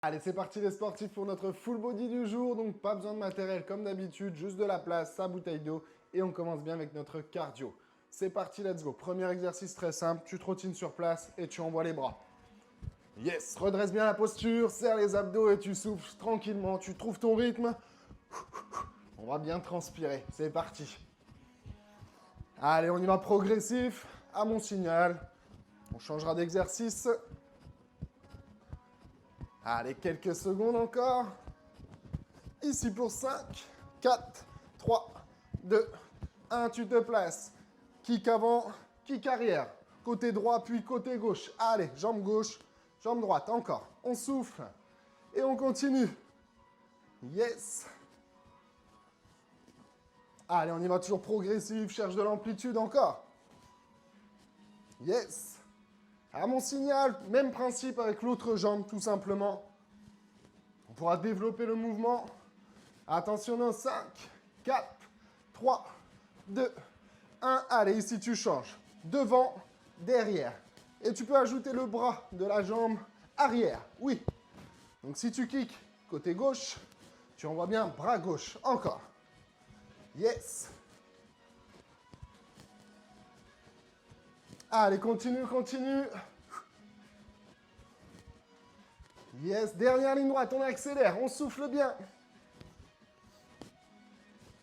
Allez, c'est parti les sportifs pour notre full body du jour. Donc, pas besoin de matériel comme d'habitude, juste de la place, sa bouteille d'eau. Et on commence bien avec notre cardio. C'est parti, let's go. Premier exercice très simple, tu trottines sur place et tu envoies les bras. Yes, redresse bien la posture, serre les abdos et tu souffles tranquillement. Tu trouves ton rythme. On va bien transpirer. C'est parti. Allez, on y va progressif. À mon signal, on changera d'exercice. Allez, quelques secondes encore. Ici pour 5, 4, 3, 2, 1, tu te places. Kick avant, kick arrière. Côté droit, puis côté gauche. Allez, jambe gauche, jambe droite, encore. On souffle et on continue. Yes. Allez, on y va toujours progressif, cherche de l'amplitude encore. Yes. À mon signal, même principe avec l'autre jambe, tout simplement. On pourra développer le mouvement. Attention dans 5, 4, 3, 2, 1. Allez, ici tu changes. Devant, derrière. Et tu peux ajouter le bras de la jambe arrière. Oui. Donc si tu kicks côté gauche, tu envoies bien bras gauche. Encore. Yes. Allez, continue, continue. Yes, dernière ligne droite, on accélère, on souffle bien.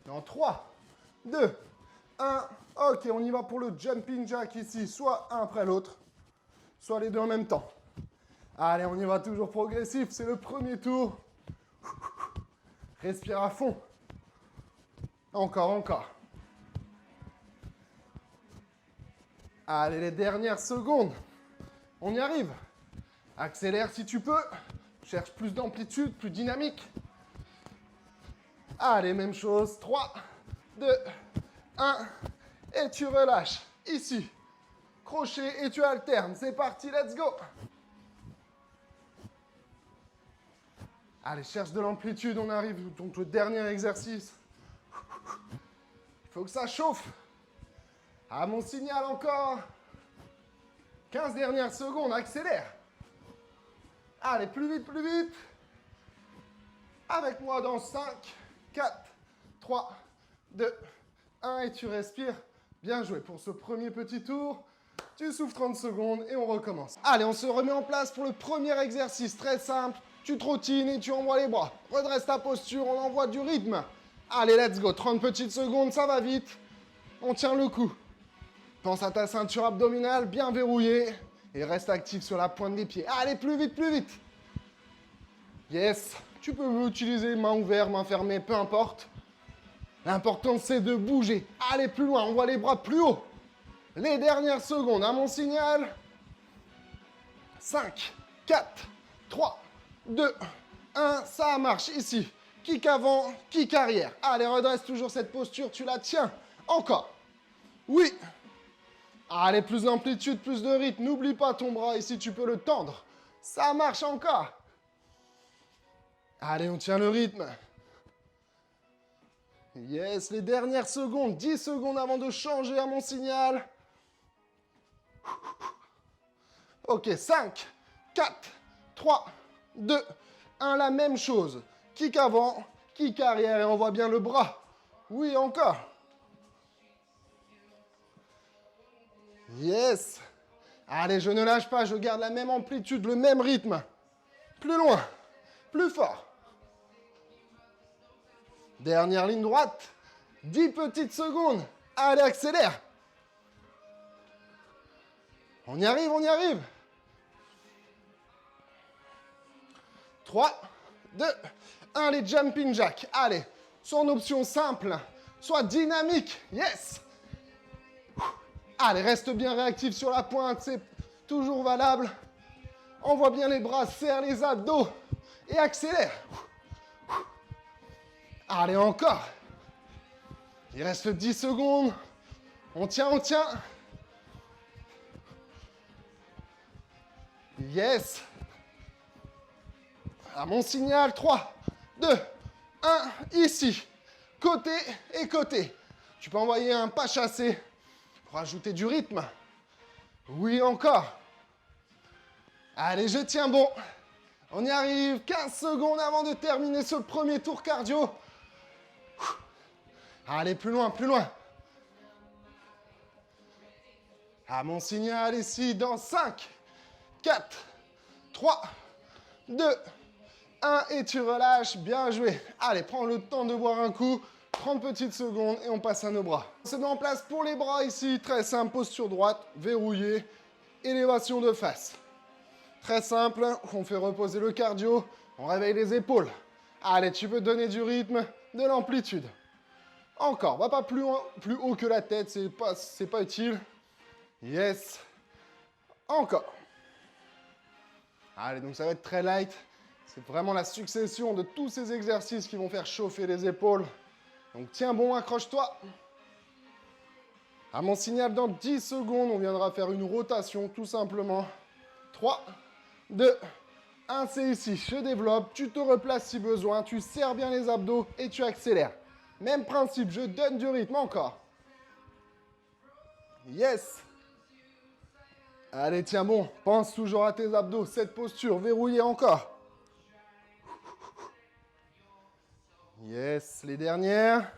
Dans 3, 2, 1. Ok, on y va pour le jumping jack ici, soit un après l'autre, soit les deux en même temps. Allez, on y va toujours progressif, c'est le premier tour. Respire à fond. Encore, encore. Allez, les dernières secondes. On y arrive. Accélère si tu peux. Cherche plus d'amplitude, plus dynamique. Allez, même chose. 3, 2, 1. Et tu relâches. Ici. Crochet et tu alternes. C'est parti, let's go. Allez, cherche de l'amplitude. On arrive donc au dernier exercice. Il faut que ça chauffe. À mon signal encore. 15 dernières secondes, accélère. Allez, plus vite, plus vite. Avec moi dans 5, 4, 3, 2, 1 et tu respires. Bien joué pour ce premier petit tour. Tu souffles 30 secondes et on recommence. Allez, on se remet en place pour le premier exercice très simple. Tu trottines et tu envoies les bras. Redresse ta posture, on envoie du rythme. Allez, let's go. 30 petites secondes, ça va vite. On tient le coup. Pense à ta ceinture abdominale bien verrouillée et reste actif sur la pointe des pieds. Allez, plus vite, plus vite. Yes, tu peux utiliser main ouverte, main fermée, peu importe. L'important, c'est de bouger. Allez, plus loin, on voit les bras plus haut. Les dernières secondes, à mon signal. 5, 4, 3, 2, 1. Ça marche ici. Kick avant, kick arrière. Allez, redresse toujours cette posture, tu la tiens. Encore. Oui. Allez, plus d'amplitude, plus de rythme. N'oublie pas ton bras ici, tu peux le tendre. Ça marche encore. Allez, on tient le rythme. Yes, les dernières secondes. 10 secondes avant de changer à mon signal. Ok, 5, 4, 3, 2, 1. La même chose. Kick avant, kick arrière et on voit bien le bras. Oui, encore. Yes. Allez, je ne lâche pas, je garde la même amplitude, le même rythme. Plus loin, plus fort. Dernière ligne droite. 10 petites secondes. Allez, accélère. On y arrive, on y arrive. 3, 2, 1, les jumping jacks. Allez, soit en option simple, soit dynamique. Yes. Allez, reste bien réactif sur la pointe, c'est toujours valable. Envoie bien les bras, serre les abdos et accélère. Allez, encore. Il reste 10 secondes. On tient, on tient. Yes. À mon signal, 3, 2, 1, ici. Côté et côté. Tu peux envoyer un pas chassé pour ajouter du rythme. Oui, encore. Allez, je tiens bon. On y arrive. 15 secondes avant de terminer ce premier tour cardio. Allez, plus loin, plus loin. À mon signal ici, dans 5, 4, 3, 2, 1. Et tu relâches. Bien joué. Allez, prends le temps de boire un coup. 30 petites secondes et on passe à nos bras. On se met en place pour les bras ici. Très simple, posture droite, verrouillée, élévation de face. Très simple, on fait reposer le cardio, on réveille les épaules. Allez, tu peux donner du rythme, de l'amplitude. Encore, va pas plus loin, plus haut que la tête, c'est pas utile. Yes. Encore. Allez, donc ça va être très light. C'est vraiment la succession de tous ces exercices qui vont faire chauffer les épaules. Donc tiens bon, accroche-toi. À mon signal, dans 10 secondes, on viendra faire une rotation, tout simplement. 3, 2, 1, c'est ici. Je développe, tu te replaces si besoin, tu serres bien les abdos et tu accélères. Même principe, je donne du rythme, encore. Yes. Allez, tiens bon, pense toujours à tes abdos, cette posture, verrouillée encore. Yes, les dernières.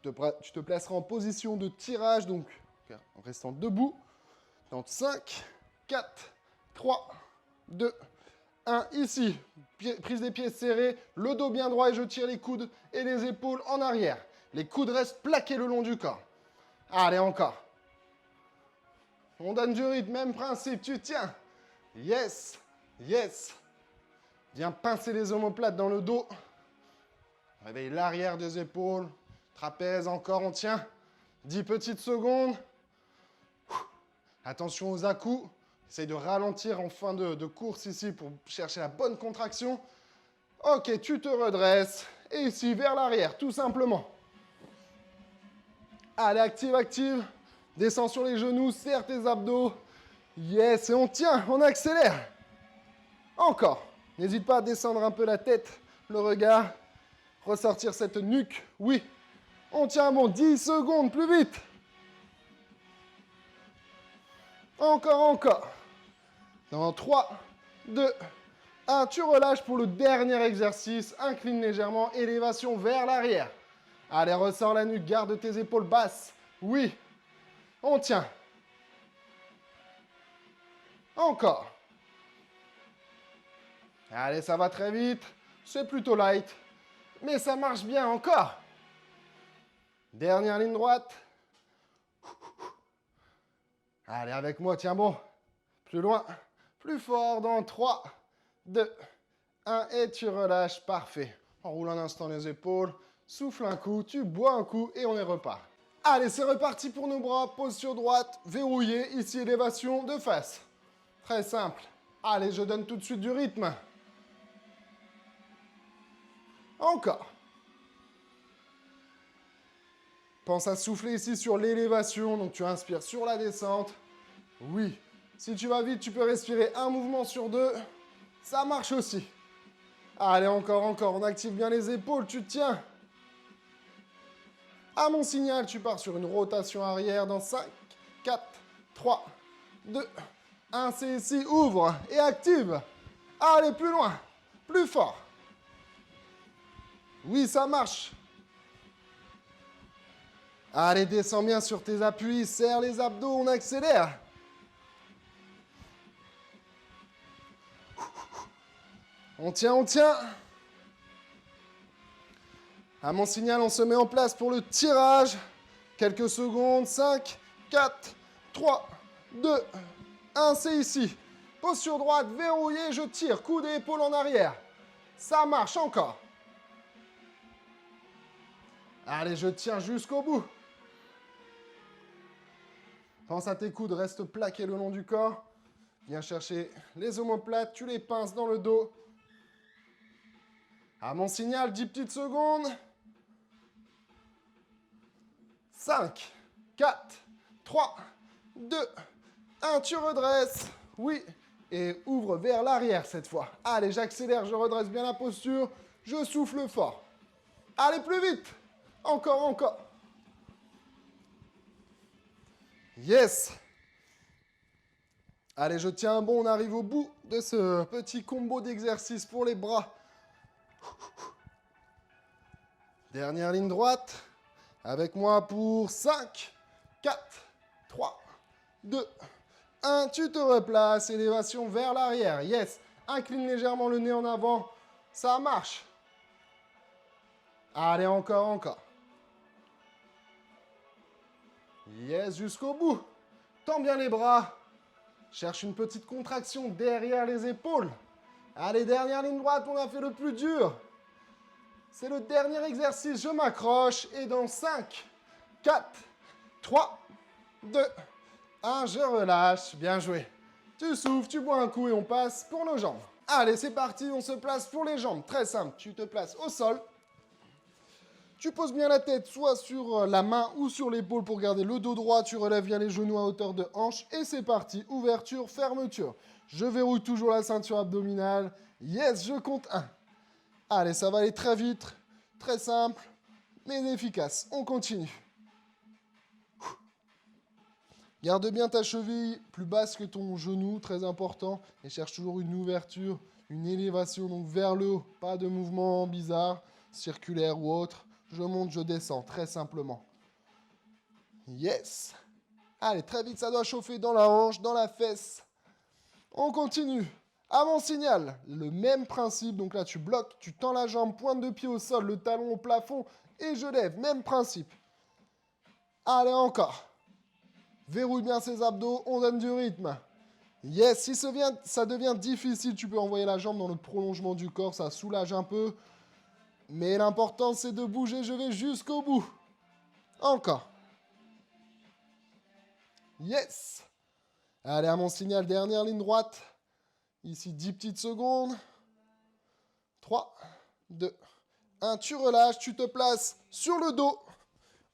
Tu te placeras en position de tirage, donc en restant debout. Dans 5, 4, 3, 2, 1. Ici, prise des pieds serrés, le dos bien droit et je tire les coudes et les épaules en arrière. Les coudes restent plaqués le long du corps. Allez, encore. On donne du rythme, même principe, tu tiens. Yes, yes. Viens pincer les omoplates dans le dos. Réveille l'arrière des épaules. Trapèze, encore, on tient. 10 petites secondes. Attention aux à-coups. Essaye de ralentir en fin de course ici pour chercher la bonne contraction. Ok, tu te redresses. Et ici, vers l'arrière, tout simplement. Allez, active, active. Descends sur les genoux, serre tes abdos. Yes, et on tient, on accélère. Encore. N'hésite pas à descendre un peu la tête, le regard. Ressortir cette nuque. Oui. On tient bon. 10 secondes, plus vite. Encore, encore. Dans 3, 2, 1. Tu relâches pour le dernier exercice. Incline légèrement. Élévation vers l'arrière. Allez, ressors la nuque. Garde tes épaules basses. Oui. On tient. Encore. Allez, ça va très vite. C'est plutôt light. Mais ça marche bien encore. Dernière ligne droite. Allez, avec moi, tiens bon. Plus loin, plus fort dans 3, 2, 1. Et tu relâches, parfait. Enroule un instant les épaules, souffle un coup, tu bois un coup et on est repart. Allez, c'est reparti pour nos bras. Posture droite, verrouillée. Ici, élévation de face. Très simple. Allez, je donne tout de suite du rythme. Encore. Pense à souffler ici sur l'élévation. Donc, tu inspires sur la descente. Oui. Si tu vas vite, tu peux respirer un mouvement sur 2. Ça marche aussi. Allez, encore, encore. On active bien les épaules. Tu tiens. À mon signal, tu pars sur une rotation arrière dans 5, 4, 3, 2, 1. C'est ici. Ouvre et active. Allez, plus loin. Plus fort. Oui, ça marche. Allez, descends bien sur tes appuis. Serre les abdos. On accélère. On tient, on tient. À mon signal, on se met en place pour le tirage. Quelques secondes. 5, 4, 3, 2, 1. C'est ici. Posture droite, verrouillée. Je tire. Coude et épaule en arrière. Ça marche encore. Allez, je tiens jusqu'au bout. Pense à tes coudes. Reste plaqués le long du corps. Viens chercher les omoplates. Tu les pinces dans le dos. À mon signal, 10 petites secondes. 5, 4, 3, 2, 1. Tu redresses. Oui. Et ouvre vers l'arrière cette fois. Allez, j'accélère, je redresse bien la posture. Je souffle fort. Allez, plus vite. Encore, encore. Yes. Allez, je tiens bon, on arrive au bout de ce petit combo d'exercices pour les bras. Dernière ligne droite. Avec moi pour 5, 4, 3, 2, 1. Tu te replaces, élévation vers l'arrière. Yes. Incline légèrement le nez en avant. Ça marche. Allez, encore, encore. Yes, jusqu'au bout. Tends bien les bras. Cherche une petite contraction derrière les épaules. Allez, dernière ligne droite, on a fait le plus dur. C'est le dernier exercice, je m'accroche. Et dans 5, 4, 3, 2, 1, je relâche. Bien joué. Tu souffles, tu bois un coup et on passe pour nos jambes. Allez, c'est parti, on se place pour les jambes. Très simple, tu te places au sol. Tu poses bien la tête soit sur la main ou sur l'épaule pour garder le dos droit. Tu relèves bien les genoux à hauteur de hanche. Et c'est parti. Ouverture, fermeture. Je verrouille toujours la ceinture abdominale. Yes, je compte 1. Allez, ça va aller très vite, très simple, mais efficace. On continue. Garde bien ta cheville plus basse que ton genou, très important. Et cherche toujours une ouverture, une élévation, donc vers le haut. Pas de mouvement bizarre, circulaire ou autre. Je monte, je descends, très simplement. Yes. Allez, très vite, ça doit chauffer dans la hanche, dans la fesse. On continue. À mon signal, le même principe. Donc là, tu bloques, tu tends la jambe, pointe de pied au sol, le talon au plafond et je lève. Même principe. Allez, encore. Verrouille bien ses abdos, on donne du rythme. Yes, si ça devient difficile, tu peux envoyer la jambe dans le prolongement du corps, ça soulage un peu. Mais l'important, c'est de bouger, je vais jusqu'au bout. Encore. Yes. Allez, à mon signal, dernière ligne droite. Ici, 10 petites secondes. 3, 2, 1. Tu relâches, tu te places sur le dos.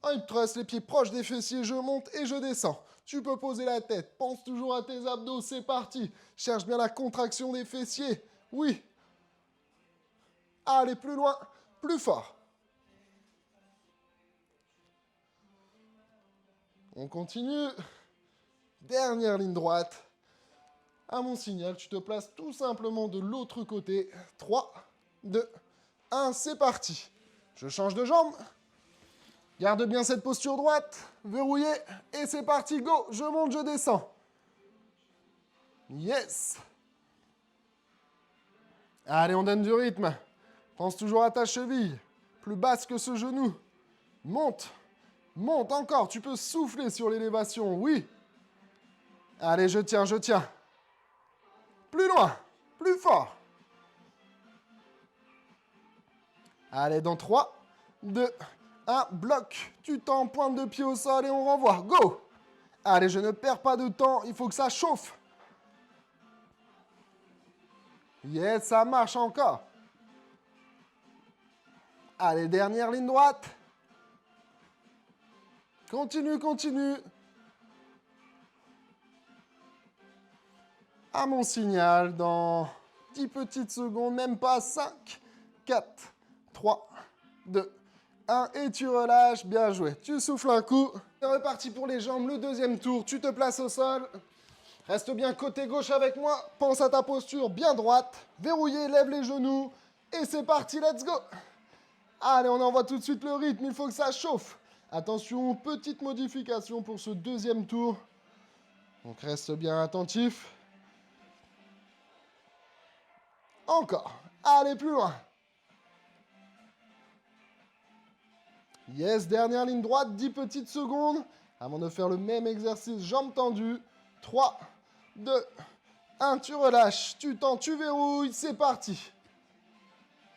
Un hip thrust, les pieds proches des fessiers, je monte et je descends. Tu peux poser la tête, pense toujours à tes abdos, c'est parti. Cherche bien la contraction des fessiers. Oui. Allez, plus loin, plus fort. On continue. Dernière ligne droite. À mon signal, tu te places tout simplement de l'autre côté. 3, 2, 1, c'est parti. Je change de jambe. Garde bien cette posture droite. Verrouillé. Et c'est parti, go. Je monte, je descends. Yes. Allez, on donne du rythme. Pense toujours à ta cheville. Plus basse que ce genou. Monte. Monte encore. Tu peux souffler sur l'élévation. Oui. Allez, je tiens, je tiens. Plus loin. Plus fort. Allez, dans 3, 2, 1. Bloc. Tu tends, pointe de pied au sol et on renvoie. Go. Allez, je ne perds pas de temps. Il faut que ça chauffe. Yes, ça marche encore. Allez, dernière ligne droite. Continue, continue. À mon signal, dans 10 petites secondes, même pas 5, 4, 3, 2, 1. Et tu relâches, bien joué. Tu souffles un coup. C'est reparti pour les jambes, le deuxième tour. Tu te places au sol. Reste bien côté gauche avec moi. Pense à ta posture bien droite. Verrouillé, lève les genoux. Et c'est parti, let's go. Allez, on envoie tout de suite le rythme. Il faut que ça chauffe. Attention, petite modification pour ce deuxième tour. Donc reste bien attentif. Encore. Allez, plus loin. Yes, dernière ligne droite, 10 petites secondes. Avant de faire le même exercice, jambes tendues. 3, 2, 1. Tu relâches, tu tends, tu verrouilles. C'est parti.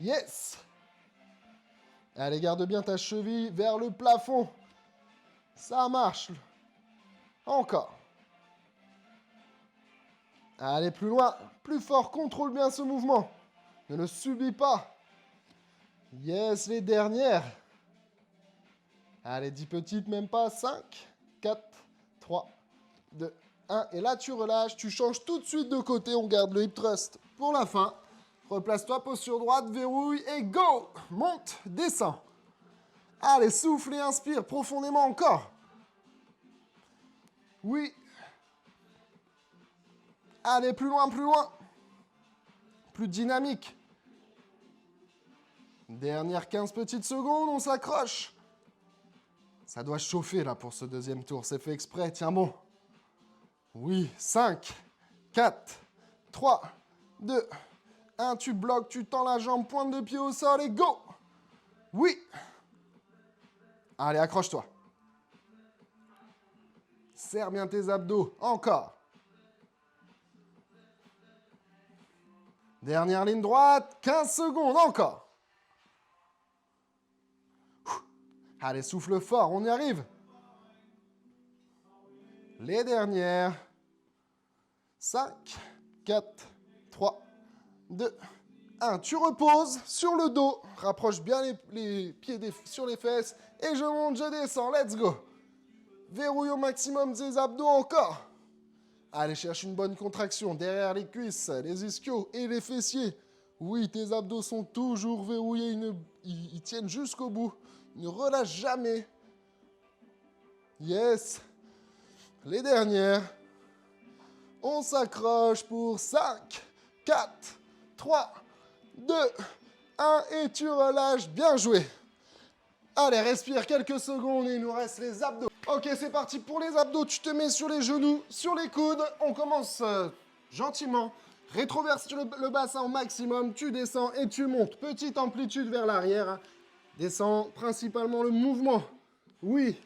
Yes. Allez, garde bien ta cheville vers le plafond. Ça marche. Encore. Allez, plus loin, plus fort. Contrôle bien ce mouvement. Ne le subis pas. Yes, les dernières. Allez, 10 petites, même pas. 5, 4, 3, 2, 1. Et là, tu relâches. Tu changes tout de suite de côté. On garde le hip thrust pour la fin. Replace-toi, posture droite, verrouille et go. Monte, descends. Allez, souffle et inspire profondément encore. Oui. Allez, plus loin, plus loin. Plus dynamique. Dernière 15 petites secondes, on s'accroche. Ça doit chauffer là pour ce deuxième tour, c'est fait exprès, tiens bon. Oui, 5, 4, 3, 2, 1, tu bloques, tu tends la jambe, pointe de pied au sol et go. Oui. Allez, accroche-toi. Serre bien tes abdos, encore. Dernière ligne droite, 15 secondes, encore. Allez, souffle fort, on y arrive. Les dernières. 5, 4, 3, 2, 1. Tu reposes sur le dos. Rapproche bien les pieds sur les fesses. Et je monte, je descends. Let's go. Verrouille au maximum tes abdos encore. Allez, cherche une bonne contraction derrière les cuisses, les ischios et les fessiers. Oui, tes abdos sont toujours verrouillés. Ils tiennent jusqu'au bout. Ne relâche jamais. Yes. Les dernières. On s'accroche pour 5, 4, 3, 2, 1 et tu relâches. Bien joué. Allez, respire quelques secondes et il nous reste les abdos. Ok, c'est parti pour les abdos. Tu te mets sur les genoux, sur les coudes. On commence gentiment. Rétroverse le bassin au maximum. Tu descends et tu montes. Petite amplitude vers l'arrière. Descends principalement le mouvement. Oui.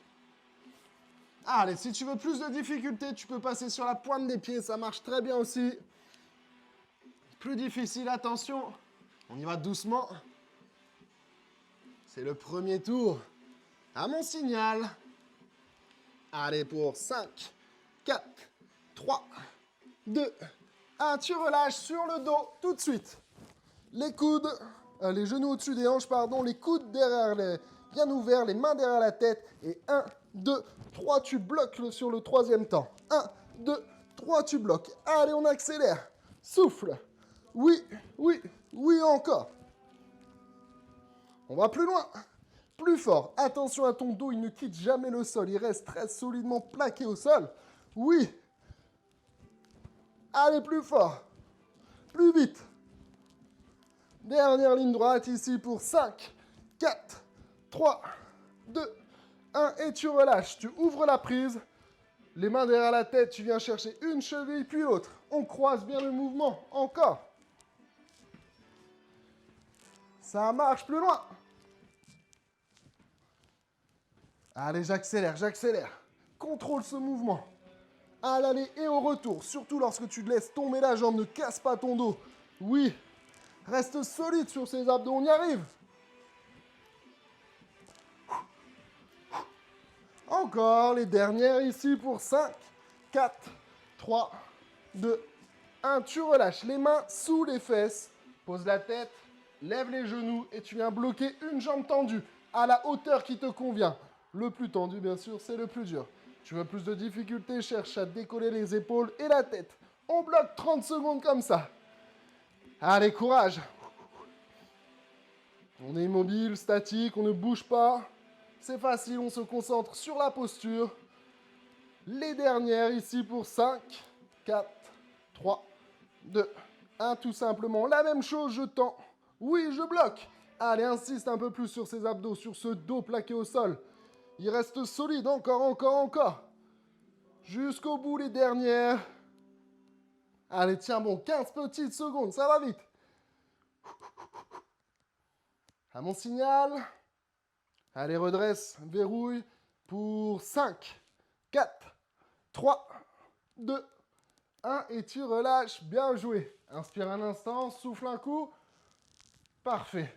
Allez, si tu veux plus de difficulté, tu peux passer sur la pointe des pieds. Ça marche très bien aussi. Plus difficile, attention. On y va doucement. C'est le premier tour. À mon signal. Allez, pour 5, 4, 3, 2, 1. Tu relâches sur le dos tout de suite. Les coudes, les genoux au-dessus des hanches, pardon. Les coudes derrière bien ouverts, les mains derrière la tête. Et 1, 2, 3, tu bloques sur le troisième temps. 1, 2, 3, tu bloques. Allez, on accélère. Souffle. Oui, oui, oui, encore. On va plus loin. Plus fort. Attention à ton dos, il ne quitte jamais le sol. Il reste très solidement plaqué au sol. Oui. Allez, plus fort. Plus vite. Dernière ligne droite ici pour 5, 4, 3, 2, 1. Et tu relâches. Tu ouvres la prise. Les mains derrière la tête. Tu viens chercher une cheville puis l'autre. On croise bien le mouvement. Encore. Ça marche plus loin. Allez, j'accélère, j'accélère. Contrôle ce mouvement. À l'aller et au retour. Surtout lorsque tu laisses tomber la jambe. Ne casse pas ton dos. Oui. Reste solide sur ces abdos. On y arrive. Encore les dernières ici pour 5, 4, 3, 2, 1. Tu relâches les mains sous les fesses. Pose la tête. Lève les genoux et tu viens bloquer une jambe tendue à la hauteur qui te convient. Le plus tendu, bien sûr, c'est le plus dur. Tu veux plus de difficulté, cherche à décoller les épaules et la tête. On bloque 30 secondes comme ça. Allez, courage. On est immobile, statique, on ne bouge pas. C'est facile, on se concentre sur la posture. Les dernières ici pour 5, 4, 3, 2, 1. Tout simplement la même chose, je tends. Oui, je bloque. Allez, insiste un peu plus sur ces abdos, sur ce dos plaqué au sol. Il reste solide, encore, encore, encore. Jusqu'au bout, les dernières. Allez, tiens bon, 15 petites secondes, ça va vite. À mon signal. Allez, redresse, verrouille pour 5, 4, 3, 2, 1. Et tu relâches, bien joué. Inspire un instant, souffle un coup. Parfait.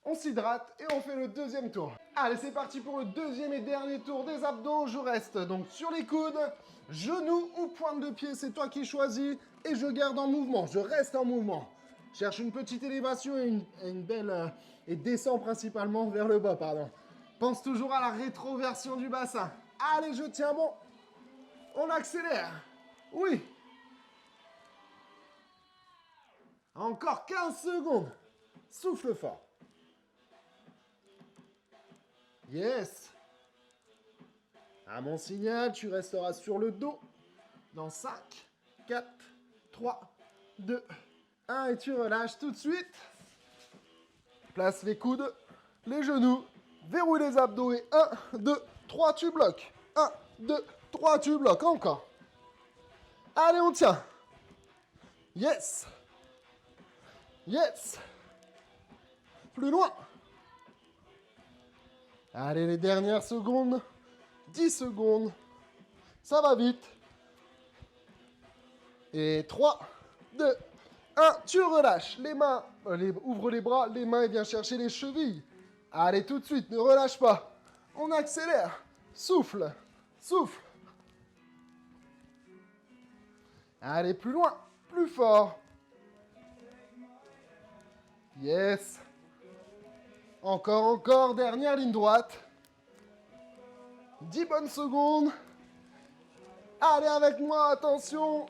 On s'hydrate et on fait le deuxième tour. Allez, c'est parti pour le deuxième et dernier tour des abdos. Je reste donc sur les coudes, genoux ou pointe de pied, c'est toi qui choisis. Et je garde en mouvement, je reste en mouvement. Cherche une petite élévation et une belle... et descends principalement vers le bas, pardon. Pense toujours à la rétroversion du bassin. Allez, je tiens bon. On accélère. Oui. Encore 15 secondes. Souffle fort. Yes. À mon signal, tu resteras sur le dos. Dans 5, 4, 3, 2, 1 et tu relâches tout de suite. Place les coudes, les genoux, verrouille les abdos et 1, 2, 3, tu bloques. 1, 2, 3, tu bloques. Encore. Allez, on tient. Yes. Yes. Plus loin. Allez, les dernières secondes. 10 secondes. Ça va vite. Et 3, 2, 1, tu relâches. Les mains, ouvre les bras, les mains et viens chercher les chevilles. Allez, tout de suite, ne relâche pas. On accélère. Souffle, souffle. Allez, plus loin, plus fort. Yes. Encore, encore, dernière ligne droite. 10 bonnes secondes. Allez avec moi, attention.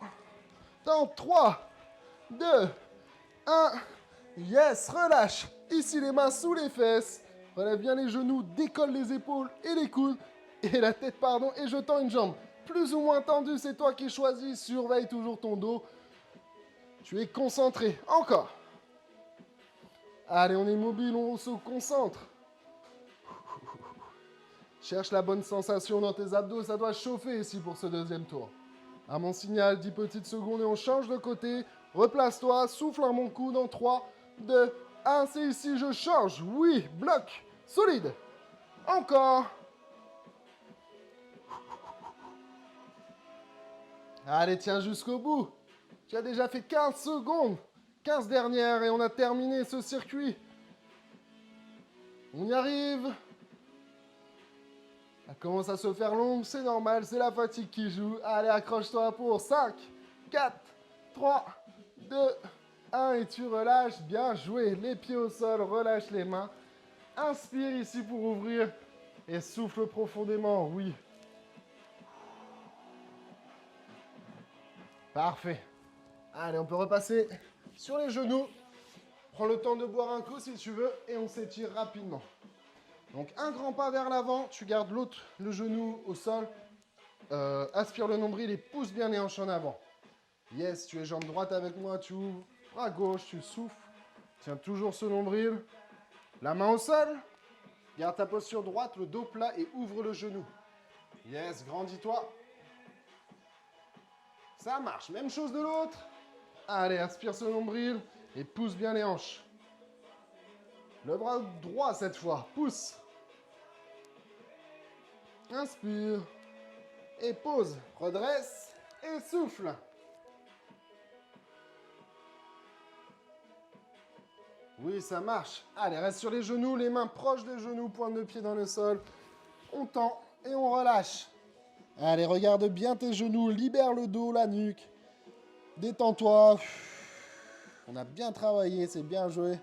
Dans 3, 2, 1. Yes, relâche. Ici, les mains sous les fesses. Relève bien les genoux, décolle les épaules et les coudes. Et la tête, pardon, et je tends une jambe. Plus ou moins tendue, c'est toi qui choisis. Surveille toujours ton dos. Tu es concentré. Encore. Allez, on est mobile, on se concentre. Cherche la bonne sensation dans tes abdos, ça doit chauffer ici pour ce deuxième tour. À mon signal, 10 petites secondes et on change de côté. Replace-toi, souffle un bon coup dans 3, 2, 1, c'est ici, je change. Oui, bloc, solide. Encore. Allez, tiens jusqu'au bout. Tu as déjà fait 15 secondes. 15 dernières et on a terminé ce circuit. On y arrive. Ça commence à se faire long, c'est normal, c'est la fatigue qui joue. Allez, accroche-toi pour 5, 4, 3, 2, 1 et tu relâches. Bien joué, les pieds au sol, relâche les mains. Inspire ici pour ouvrir et souffle profondément, oui. Parfait. Allez, on peut repasser sur les genoux. Prends le temps de boire un coup si tu veux et on s'étire rapidement. Donc un grand pas vers l'avant, tu gardes l'autre, le genou au sol, aspire le nombril et pousse bien les hanches en avant. Yes, tu es jambe droite avec moi, tu ouvres, bras gauche, tu souffles, tiens toujours ce nombril, la main au sol, garde ta posture droite, le dos plat et ouvre le genou. Yes, grandis-toi. Ça marche, même chose de l'autre. Allez, aspire ce nombril et pousse bien les hanches. Le bras droit cette fois, pousse. Inspire. Et pose. Redresse. Et souffle. Oui, ça marche. Allez, reste sur les genoux, les mains proches des genoux, pointe de pied dans le sol. On tend et on relâche. Allez, regarde bien tes genoux, libère le dos, la nuque. Détends-toi. On a bien travaillé, c'est bien joué.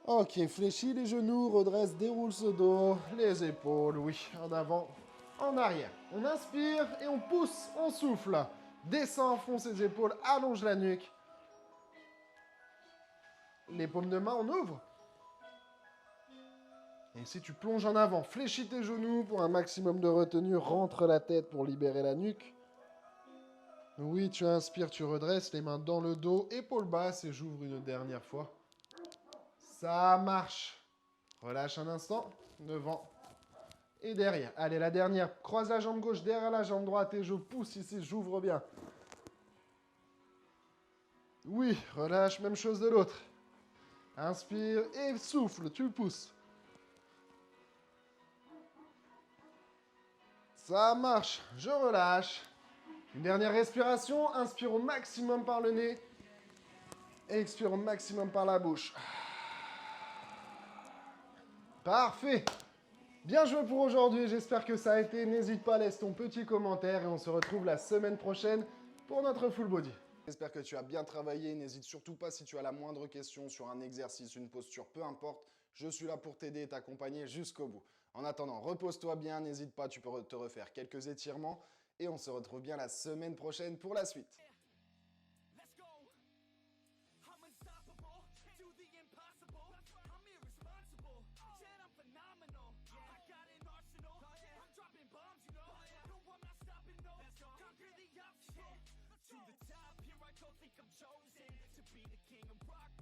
Ok, fléchis les genoux, redresse, déroule ce dos, les épaules, oui, en avant, en arrière. On inspire et on pousse, on souffle. Descends, fonce les épaules, allonge la nuque. Les paumes de main, on ouvre. Et si tu plonges en avant, fléchis tes genoux pour un maximum de retenue, rentre la tête pour libérer la nuque. Oui, tu inspires, tu redresses, les mains dans le dos, épaules basses et j'ouvre une dernière fois. Ça marche. Relâche un instant, devant et derrière. Allez, la dernière. Croise la jambe gauche derrière la jambe droite et je pousse ici, j'ouvre bien. Oui, relâche, même chose de l'autre. Inspire et souffle, tu pousses. Ça marche, je relâche. Une dernière respiration, inspire au maximum par le nez. Expire au maximum par la bouche. Parfait. Bien joué pour aujourd'hui, j'espère que ça a été. N'hésite pas, laisse ton petit commentaire et on se retrouve la semaine prochaine pour notre full body. J'espère que tu as bien travaillé. N'hésite surtout pas si tu as la moindre question sur un exercice, une posture, peu importe. Je suis là pour t'aider et t'accompagner jusqu'au bout. En attendant, repose-toi bien, n'hésite pas, tu peux te refaire quelques étirements et on se retrouve bien la semaine prochaine pour la suite. I'm chosen to be the king of rock.